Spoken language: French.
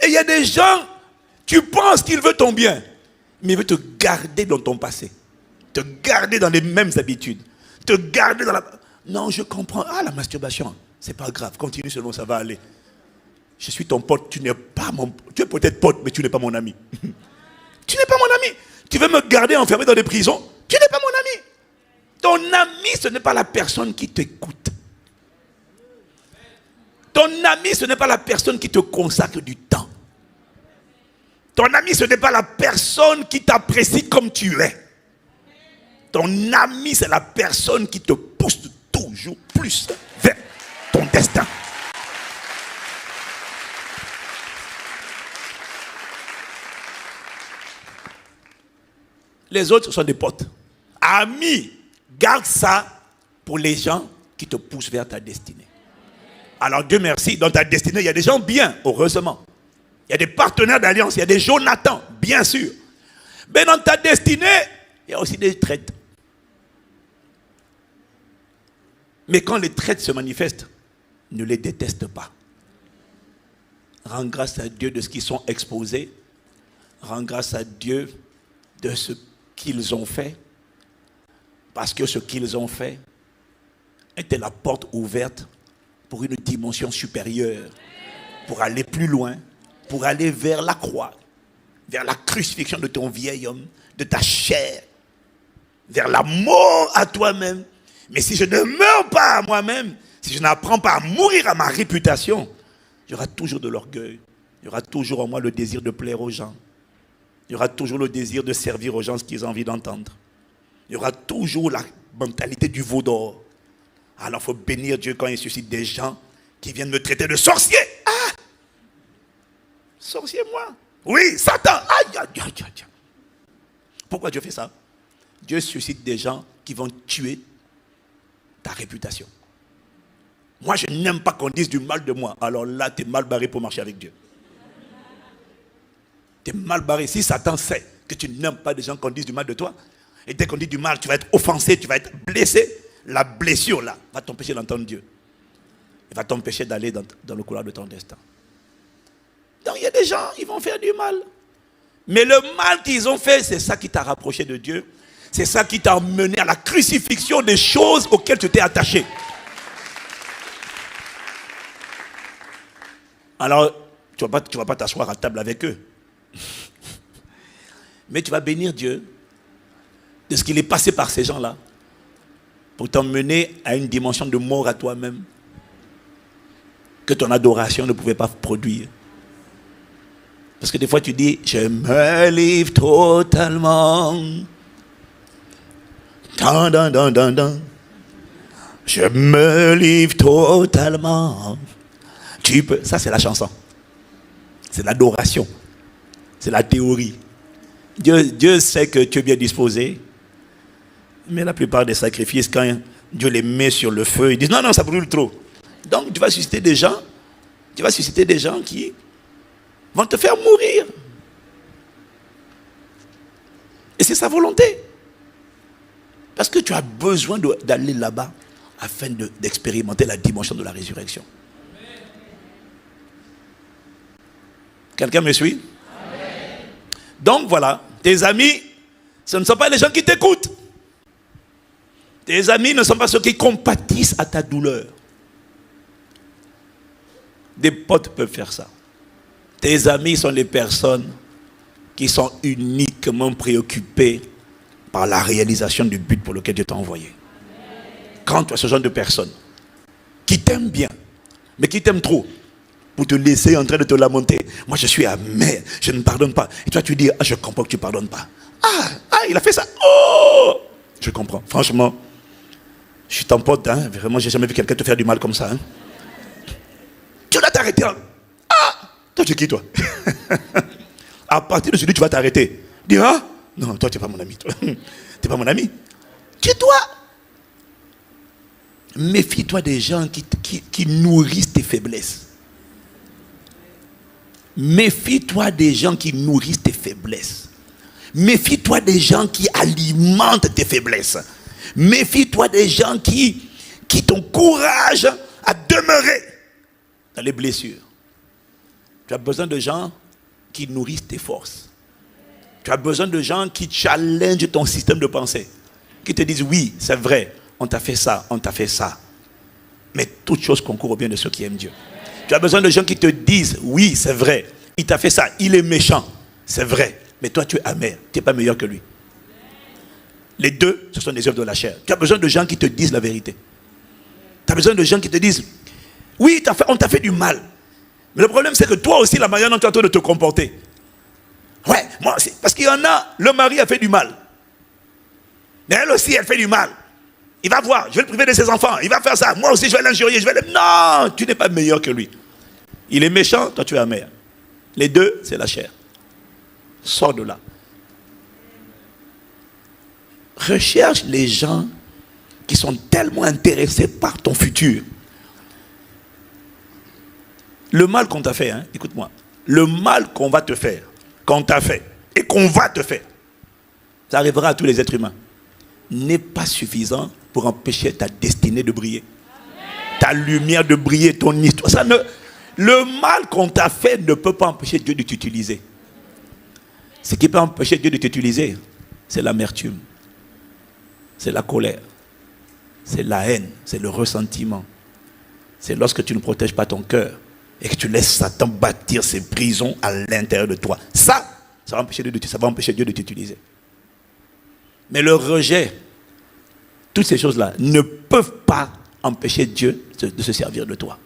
Et il y a des gens, tu penses qu'il veut ton bien, mais il veut te garder dans ton passé. Te garder dans les mêmes habitudes. Te garder dans la... Non, je comprends. Ah, la masturbation, c'est pas grave. Continue seulement, ça va aller. Je suis ton pote, tu n'es pas mon... Tu es peut-être pote, mais tu n'es pas mon ami. Tu n'es pas mon ami. Tu veux me garder enfermé dans des prisons? Tu n'es pas mon ami. Ton ami, ce n'est pas la personne qui t'écoute. Ton ami, ce n'est pas la personne qui te consacre du temps. Ton ami, ce n'est pas la personne qui t'apprécie comme tu es. Ton ami, c'est la personne qui te pousse toujours plus vers ton destin. Les autres sont des potes. Amis, garde ça pour les gens qui te poussent vers ta destinée. Alors Dieu merci, dans ta destinée, il y a des gens bien, heureusement. Il y a des partenaires d'alliance, il y a des Jonathan, bien sûr. Mais dans ta destinée, il y a aussi des traites. Mais quand les traites se manifestent, ne les déteste pas. Rends grâce à Dieu de ce qu'ils sont exposés. Rends grâce à Dieu de ce qu'ils ont fait. Parce que ce qu'ils ont fait était la porte ouverte pour une dimension supérieure, pour aller plus loin, pour aller vers la croix, vers la crucifixion de ton vieil homme, de ta chair, vers la mort à toi-même. Mais si je ne meurs pas à moi-même, si je n'apprends pas à mourir à ma réputation, il y aura toujours de l'orgueil. Il y aura toujours en moi le désir de plaire aux gens. Il y aura toujours le désir de servir aux gens ce qu'ils ont envie d'entendre. Il y aura toujours la mentalité du veau d'or. Alors il faut bénir Dieu quand il suscite des gens qui viennent me traiter de sorcier. Ah! Sorcier moi? Oui, Satan. Aïe, aïe, aïe, aïe. Pourquoi Dieu fait ça? Dieu suscite des gens qui vont tuer ta réputation. Moi, je n'aime pas qu'on dise du mal de moi. Alors là, tu es mal barré pour marcher avec Dieu. Tu es mal barré. Si Satan sait que tu n'aimes pas des gens qu'on dise du mal de toi, et dès qu'on dit du mal, tu vas être offensé, tu vas être blessé, la blessure là va t'empêcher d'entendre Dieu. Elle va t'empêcher d'aller dans le couloir de ton destin. Donc il y a des gens, ils vont faire du mal. Mais le mal qu'ils ont fait, c'est ça qui t'a rapproché de Dieu. C'est ça qui t'a mené à la crucifixion des choses auxquelles tu t'es attaché. Alors, tu vas pas t'asseoir à table avec eux. Mais tu vas bénir Dieu de ce qu'il est passé par ces gens-là pour t'emmener à une dimension de mort à toi-même que ton adoration ne pouvait pas produire. Parce que des fois tu dis, je me livre totalement. Je me livre totalement. Tu peux. Ça, c'est la chanson. C'est l'adoration. C'est la théorie. Dieu sait que tu es bien disposé. Mais la plupart des sacrifices, quand Dieu les met sur le feu, ils disent non, non, ça brûle trop. Donc tu vas susciter des gens qui vont te faire mourir. Et c'est sa volonté. Parce que tu as besoin d'aller là-bas afin d'expérimenter la dimension de la résurrection. Quelqu'un me suit? Amen. Donc voilà, tes amis, ce ne sont pas les gens qui t'écoutent. Tes amis ne sont pas ceux qui compatissent à ta douleur. Des potes peuvent faire ça. Tes amis sont les personnes qui sont uniquement préoccupées par la réalisation du but pour lequel Dieu t'a envoyé. Quand tu as ce genre de personnes qui t'aiment bien, mais qui t'aiment trop, pour te laisser en train de te lamenter. Moi, je suis amer, je ne pardonne pas. Et toi, tu dis, ah, je comprends que tu ne pardonnes pas. Ah, il a fait ça. Oh, je comprends. Franchement, je suis ton pote, hein. Vraiment, j'ai jamais vu quelqu'un te faire du mal comme ça. Hein. Tu dois t'arrêter. Hein. Ah, toi, tu es qui, toi? À partir de celui, tu vas t'arrêter. Dis, ah, non, toi, tu n'es pas mon ami. Tu n'es pas mon ami. Tais-toi. Méfie-toi des gens qui nourrissent tes faiblesses. Méfie-toi des gens qui nourrissent tes faiblesses. Méfie-toi des gens qui alimentent tes faiblesses. Méfie-toi des gens qui t'encouragent à demeurer dans les blessures. Tu as besoin de gens qui nourrissent tes forces. Tu as besoin de gens qui challengent ton système de pensée. Qui te disent, oui, c'est vrai, on t'a fait ça, on t'a fait ça. Mais toute chose concourt au bien de ceux qui aiment Dieu. Tu as besoin de gens qui te disent, oui, c'est vrai, il t'a fait ça, il est méchant, c'est vrai. Mais toi, tu es amer, tu n'es pas meilleur que lui. Les deux, ce sont des œuvres de la chair. Tu as besoin de gens qui te disent la vérité. Tu as besoin de gens qui te disent, oui, on t'a fait du mal. Mais le problème, c'est que toi aussi, la manière dont tu es en train de te comporter. Ouais, moi aussi. Parce qu'il y en a, le mari a fait du mal. Mais elle aussi, elle fait du mal. Il va voir, je vais le priver de ses enfants. Il va faire ça. Moi aussi, je vais l'injurier. Non, tu n'es pas meilleur que lui. Il est méchant, toi tu es amer. Les deux, c'est la chair. Sors de là. Recherche les gens qui sont tellement intéressés par ton futur. Le mal qu'on t'a fait, écoute-moi, le mal qu'on va te faire, qu'on t'a fait et qu'on va te faire, ça arrivera à tous les êtres humains, n'est pas suffisant pour empêcher ta destinée de briller. Ta lumière de briller, ton histoire. Le mal qu'on t'a fait ne peut pas empêcher Dieu de t'utiliser. Ce qui peut empêcher Dieu de t'utiliser, c'est l'amertume, c'est la colère, c'est la haine, c'est le ressentiment. C'est lorsque tu ne protèges pas ton cœur et que tu laisses Satan bâtir ses prisons à l'intérieur de toi. Ça va empêcher Dieu de t'utiliser. Mais le rejet, toutes ces choses-là ne peuvent pas empêcher Dieu de se servir de toi.